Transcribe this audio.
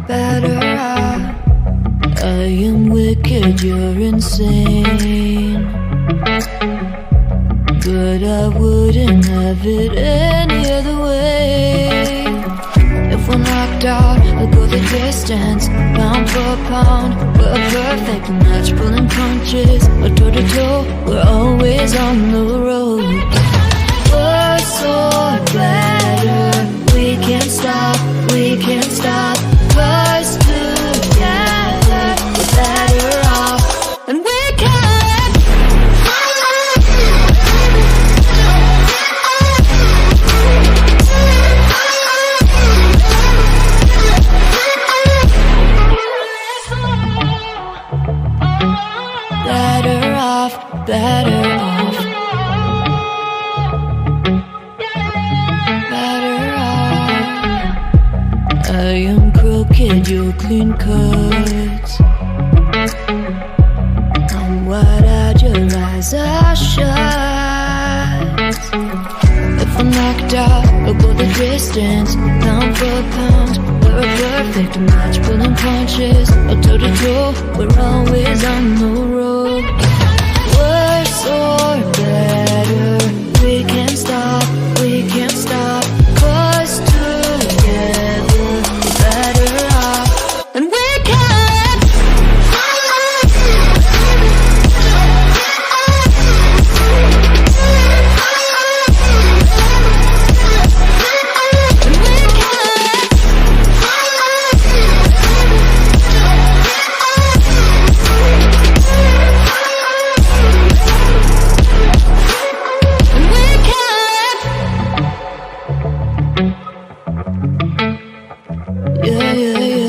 better off. I am wicked, you're insane, but I wouldn't have it any other way. If we're knocked out, I'll go the distance, pound for pound. We're a perfect match, pulling punches, or toe to toe, we're always on the road. We're so better, we can't stop, we can't stop. 'Cause together we're better off, and we can. Better off, better off, better off. I am crooked, you're clean cuts. I'm wide-eyed, your eyes are shut. If I'm knocked out, I'll go the distance, pound for pound. We're a perfect match, pulling punches, or toe to toe, we're always on the road. We're so better, we can't stop, we can't stop. 'Cause together we're better off, and we can. Yeah, yeah, yeah.